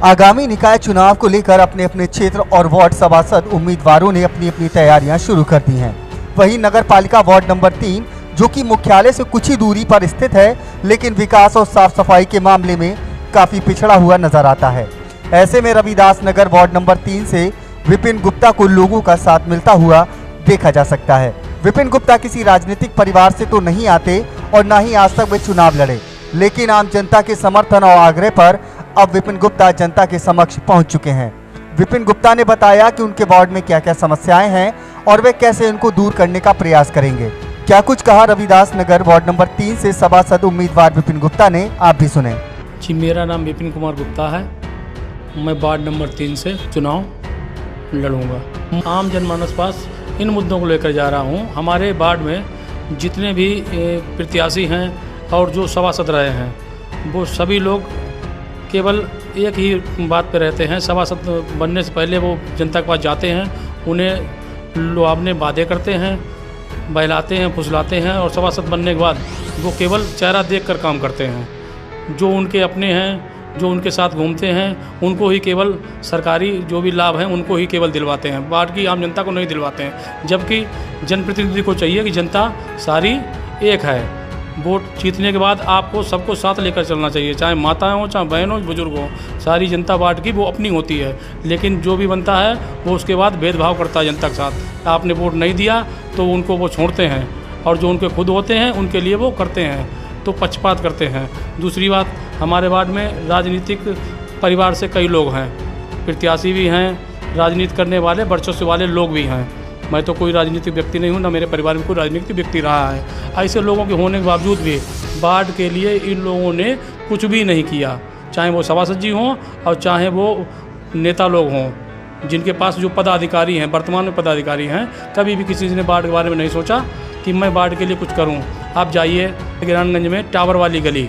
आगामी निकाय चुनाव को लेकर अपने अपने क्षेत्र और वार्ड सभासद उम्मीदवारों ने अपनी अपनी तैयारियां शुरू कर दी हैं। वहीं नगर पालिका वार्ड नंबर 3, जो कि मुख्यालय से कुछ ही दूरी पर स्थित है, लेकिन विकास और साफ सफाई के मामले में काफी पिछड़ा हुआ नजर आता है। ऐसे में रविदास नगर वार्ड नंबर 3 से विपिन गुप्ता को लोगों का साथ मिलता हुआ देखा जा सकता है। विपिन गुप्ता किसी राजनीतिक परिवार से तो नहीं आते और न ही आज तक वे चुनाव लड़े, लेकिन आम जनता के समर्थन और आग्रह पर अब विपिन गुप्ता जनता के समक्ष पहुंच चुके हैं। विपिन गुप्ता ने बताया कि उनके वार्ड में क्या क्या समस्याएं हैं और वे कैसे इनको दूर करने का प्रयास करेंगे। क्या कुछ कहा रविदास नगर वार्ड नंबर 3 से सभासद उम्मीदवार विपिन गुप्ता ने, आप भी सुने। जी, मेरा नाम विपिन कुमार गुप्ता है। मैं वार्ड नंबर 3 से चुनाव लड़ूंगा। आम जनमानस पास इन मुद्दों को लेकर जा रहा हूं। हमारे वार्ड में जितने भी प्रत्याशी हैं और जो सभासद रहे हैं, वो सभी लोग केवल एक ही बात पे रहते हैं। सभासद बनने से पहले वो जनता के पास जाते हैं, उन्हें लुभावने वादे करते हैं, बहलाते हैं, फुसलाते हैं, और सभासद बनने के बाद वो केवल चेहरा देखकर काम करते हैं। जो उनके अपने हैं, जो उनके साथ घूमते हैं, उनको ही केवल सरकारी जो भी लाभ हैं उनको ही केवल दिलवाते हैं, वार्ड की आम जनता को नहीं दिलवाते हैं। जबकि जनप्रतिनिधि को चाहिए कि जनता सारी एक है। वोट जीतने के बाद आपको सबको साथ लेकर चलना चाहिए, चाहे माताएं हो, चाहे बहन हो, बुजुर्ग हो। सारी जनता वार्ड की वो अपनी होती है, लेकिन जो भी बनता है वो उसके बाद भेदभाव करता है जनता के साथ। आपने वोट नहीं दिया तो उनको वो छोड़ते हैं, और जो उनके खुद होते हैं उनके लिए वो करते हैं, तो पक्षपात करते हैं। दूसरी बात, हमारे वार्ड में राजनीतिक परिवार से कई लोग हैं, प्रत्याशी भी हैं, राजनीति करने वाले वर्चस्व वाले लोग भी हैं। मैं तो कोई राजनीतिक व्यक्ति नहीं हूँ, ना मेरे परिवार में कोई राजनीतिक व्यक्ति रहा है। ऐसे लोगों के होने के बावजूद भी वार्ड के लिए इन लोगों ने कुछ भी नहीं किया, चाहे वो सभासद जी हों और चाहे वो नेता लोग हों, जिनके पास जो पदाधिकारी हैं, वर्तमान में पदाधिकारी हैं। कभी भी किसी ने वार्ड के बारे में नहीं सोचा कि मैं वार्ड के लिए कुछ करूँ। आप जाइए गिरानगंज में टावर वाली गली,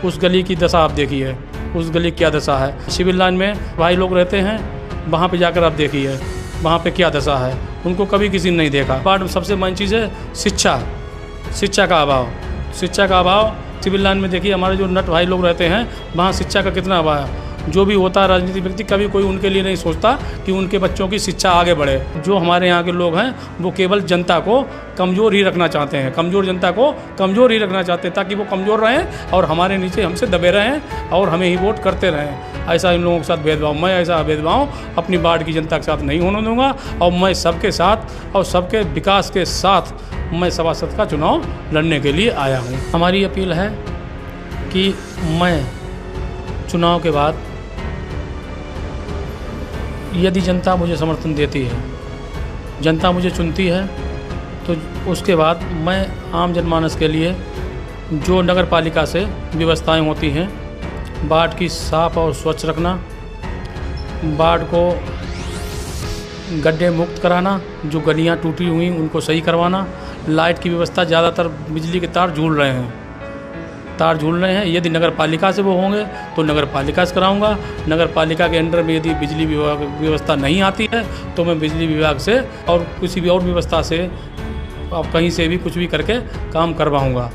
उस गली की दशा आप देखिए, उस गली क्या दशा है। सिविल लाइन में भाई लोग रहते हैं, वहाँ पर जाकर आप देखिए वहाँ पे क्या दशा है। उनको कभी किसी ने नहीं देखा। वार्ड में सबसे मेन चीज़ है शिक्षा का अभाव। शिक्षा का अभाव सिविल लाइन में देखिए, हमारे जो नट भाई लोग रहते हैं वहाँ शिक्षा का कितना अभाव है। जो भी होता है राजनीतिक व्यक्ति, कभी कोई उनके लिए नहीं सोचता कि उनके बच्चों की शिक्षा आगे बढ़े। जो हमारे यहाँ के लोग हैं वो केवल जनता को कमज़ोर ही रखना चाहते हैं, कमज़ोर जनता को कमज़ोर ही रखना चाहते हैं, ताकि वो कमज़ोर रहें और हमारे नीचे हमसे दबे रहें और हमें ही वोट करते रहें। ऐसा इन लोगों के साथ भेदभाव, मैं ऐसा भेदभाव अपनी वार्ड की जनता के साथ नहीं होने दूंगा। और मैं सबके साथ और सबके विकास के साथ मैं सभासद का चुनाव लड़ने के लिए आया हूँ। हमारी अपील है कि मैं चुनाव के बाद यदि जनता मुझे समर्थन देती है, जनता मुझे चुनती है, तो उसके बाद मैं आम जनमानस के लिए जो नगर पालिका से व्यवस्थाएं होती हैं, वार्ड की साफ और स्वच्छ रखना, वार्ड को गड्ढे मुक्त कराना, जो गलियां टूटी हुई उनको सही करवाना, लाइट की व्यवस्था, ज़्यादातर बिजली के तार झूल रहे हैं, यदि नगर पालिका से वो होंगे तो नगर पालिका से कराऊंगा। नगर पालिका के अंडर में यदि बिजली विभाग व्यवस्था नहीं आती है तो मैं बिजली विभाग से और किसी भी और व्यवस्था से कहीं से भी कुछ भी करके काम करवाऊंगा।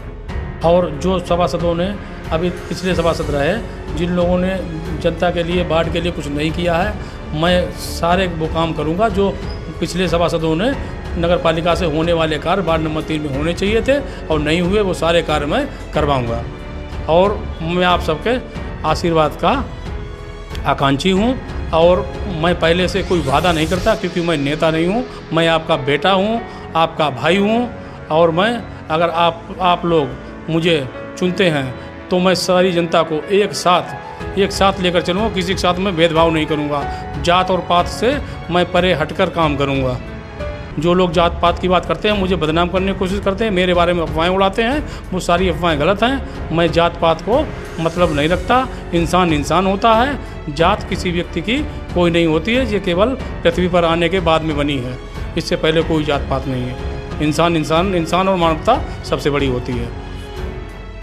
और जो सभासदों ने अभी पिछले सभासद रहे, जिन लोगों ने जनता के लिए वार्ड के लिए कुछ नहीं किया है, मैं सारे वो काम करूंगा जो पिछले सभासदों ने नगर पालिका से होने वाले कार्य वार्ड नंबर 3 में होने चाहिए थे और नहीं हुए, वो सारे कार्य मैं करवाऊंगा। और मैं आप सबके आशीर्वाद का आकांक्षी हूं, और मैं पहले से कोई वादा नहीं करता, क्योंकि मैं नेता नहीं हूं, मैं आपका बेटा हूं, आपका भाई हूं। और मैं अगर आप लोग मुझे चुनते हैं तो मैं सारी जनता को एक साथ लेकर चलूँगा, किसी के साथ मैं भेदभाव नहीं करूँगा। जात और पात से मैं परे हटकर काम करूँगा। जो लोग जात पात की बात करते हैं, मुझे बदनाम करने की कोशिश करते हैं, मेरे बारे में अफवाहें उड़ाते हैं, वो सारी अफवाहें गलत हैं। मैं जात पात को मतलब नहीं रखता। इंसान होता है, जात किसी व्यक्ति की कोई नहीं होती है, ये केवल पृथ्वी पर आने के बाद में बनी है। इससे पहले कोई जात पात नहीं है। इंसान और मानवता सबसे बड़ी होती है।